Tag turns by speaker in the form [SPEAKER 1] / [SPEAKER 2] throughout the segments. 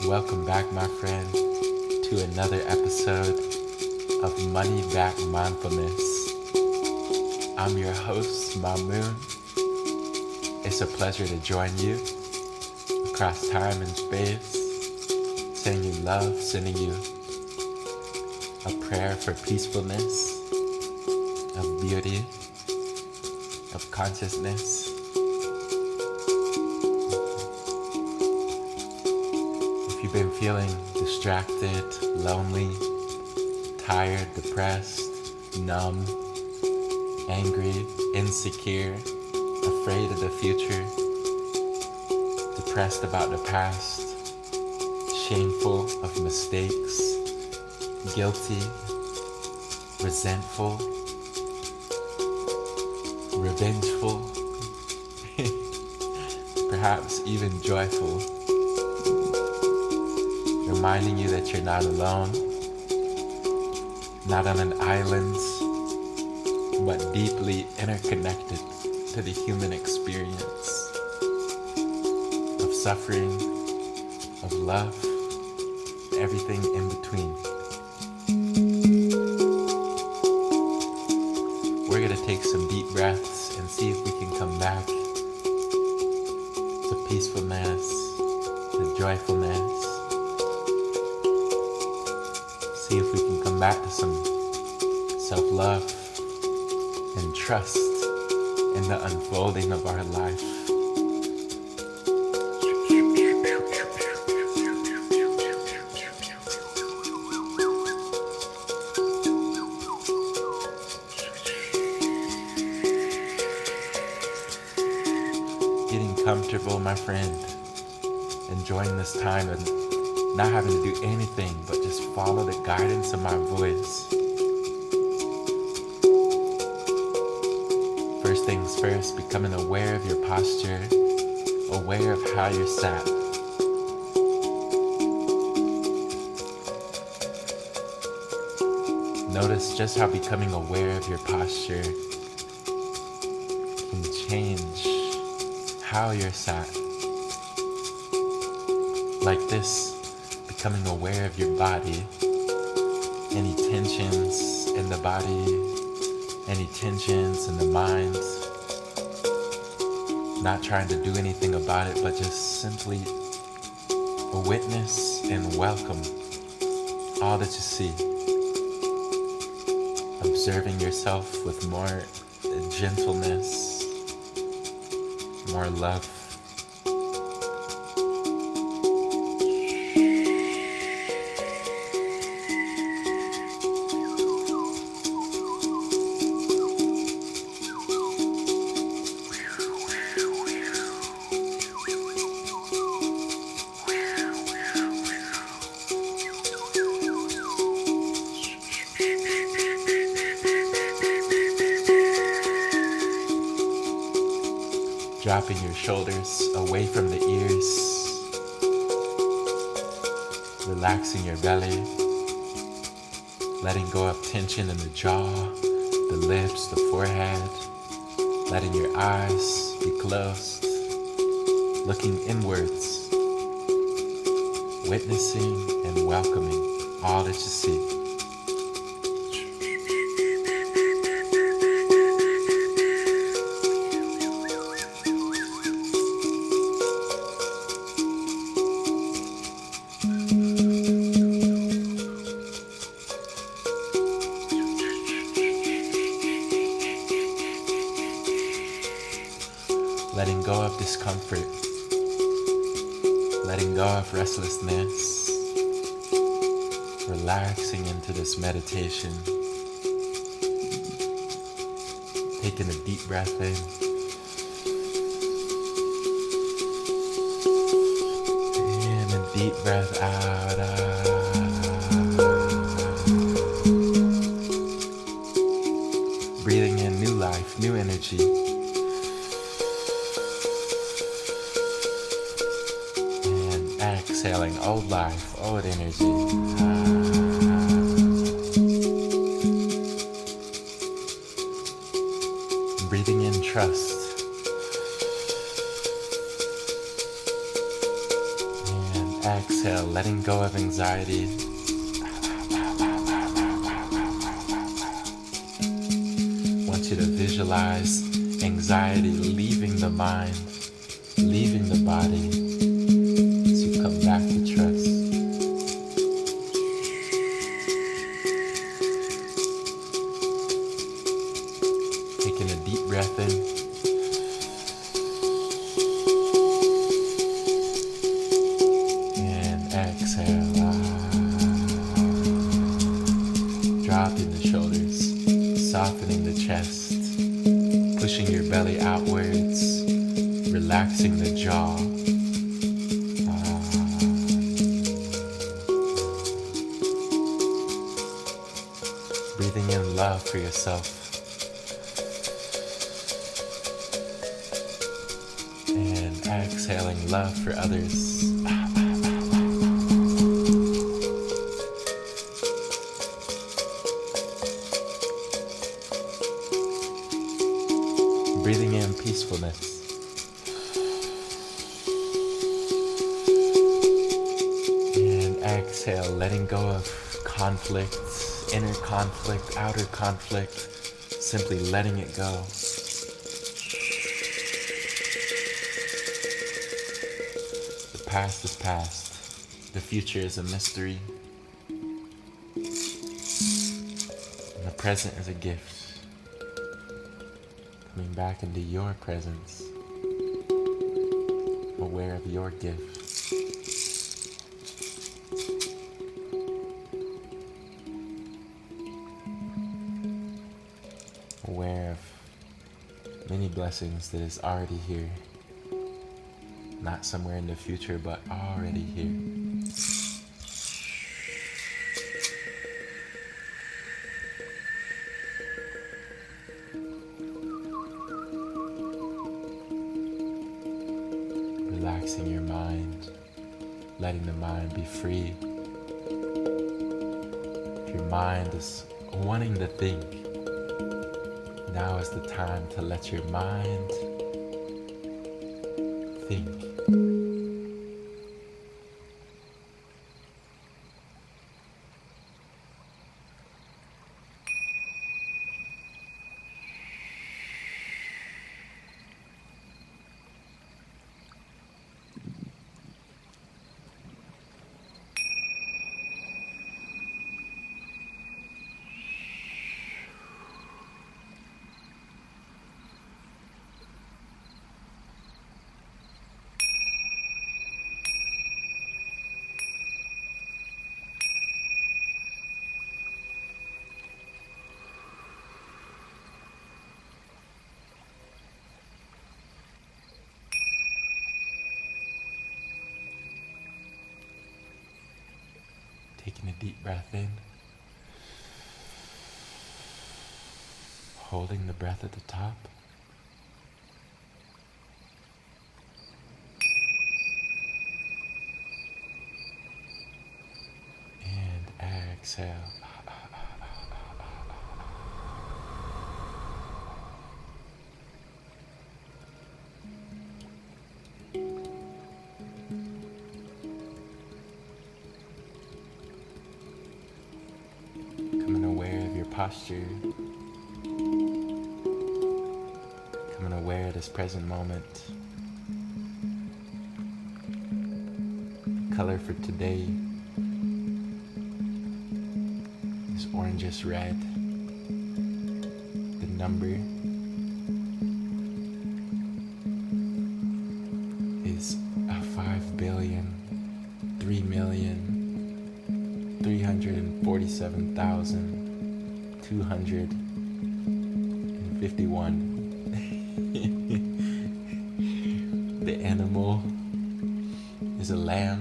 [SPEAKER 1] Welcome back, my friend, to another episode of Money Back Mindfulness. I'm your host, Mamoon. It's a pleasure to join you across time and space, sending you love, sending you a prayer for peacefulness, of beauty, of consciousness. If you've been feeling distracted, lonely, tired, depressed, numb, angry, insecure, afraid of the future, depressed about the past, shameful of mistakes, guilty, resentful, revengeful, perhaps even joyful, reminding you that you're not alone, not on an island, but deeply interconnected to the human experience of suffering, of love, everything in between. We're going to take some deep breaths and see if we can come back to peacefulness, to joyfulness. See if we can come back to some self-love and trust in the unfolding of our life. Getting comfortable, my friend. Enjoying this time and not having to do anything but just follow the guidance of my voice. First things first, becoming aware of your posture, aware of how you're sat. Notice just how becoming aware of your posture can change how you're sat. Like this, becoming aware of your body, any tensions in the body, any tensions in the mind, not trying to do anything about it, but just simply a witness and welcome all that you see. Observing yourself with more gentleness, more love. Dropping your shoulders away from the ears. Relaxing your belly. Letting go of tension in the jaw, the lips, the forehead. Letting your eyes be closed. Looking inwards. Witnessing and welcoming all that you see. Letting go of discomfort, letting go of restlessness, relaxing into this meditation, taking a deep breath in, and a deep breath out. Breathing in new life, new energy. Exhaling old life, old energy. Breathing in trust. And exhale, letting go of anxiety. I want you to visualize anxiety leaving the mind, leaving the body. Come back to trust. Taking a deep breath in. And exhale. Dropping the shoulders, softening the chest, pushing your belly outwards, relaxing the jaw. Breathing in love for yourself. And exhaling love for others. Breathing in peacefulness. And exhale, letting go of conflict. Inner conflict, outer conflict, simply letting it go. The past is past. The future is a mystery. And the present is a gift. Coming back into your presence. Aware of your gift. Aware of many blessings that is already here. Not somewhere in the future, but already here. Relaxing your mind, letting the mind be free. If your mind is wanting to think, now is the time to let your mind think. Taking a deep breath in. Holding the breath at the top. exhale. Becoming aware of your posture. Becoming aware of this present moment. The color for today is orangish red. The number is 5,347,251. The animal is a lamb,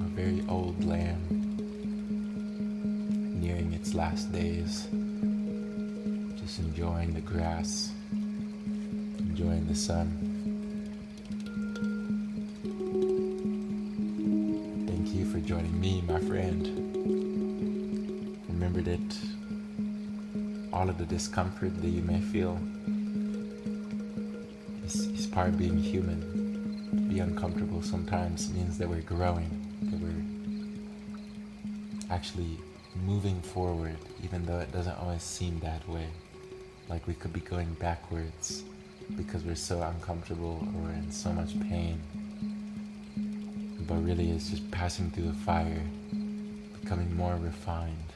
[SPEAKER 1] a very old lamb, nearing its last days, just enjoying the grass, enjoying the sun. Thank you for joining me, my friend. Remember that all of the discomfort that you may feel is part of being human. To be uncomfortable sometimes means that we're growing, that we're actually moving forward, even though it doesn't always seem that way. Like we could be going backwards because we're so uncomfortable or in so much pain. But really it's just passing through the fire, becoming more refined.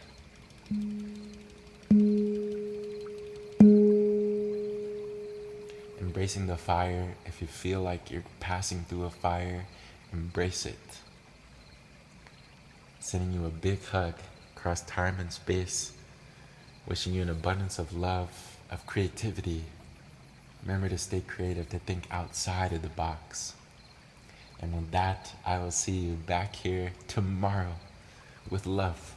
[SPEAKER 1] Embracing the fire. If you feel like you're passing through a fire, embrace it. Sending you a big hug across time and space. Wishing you an abundance of love, of creativity. Remember to stay creative, to think outside of the box. And with that, I will see you back here tomorrow with love.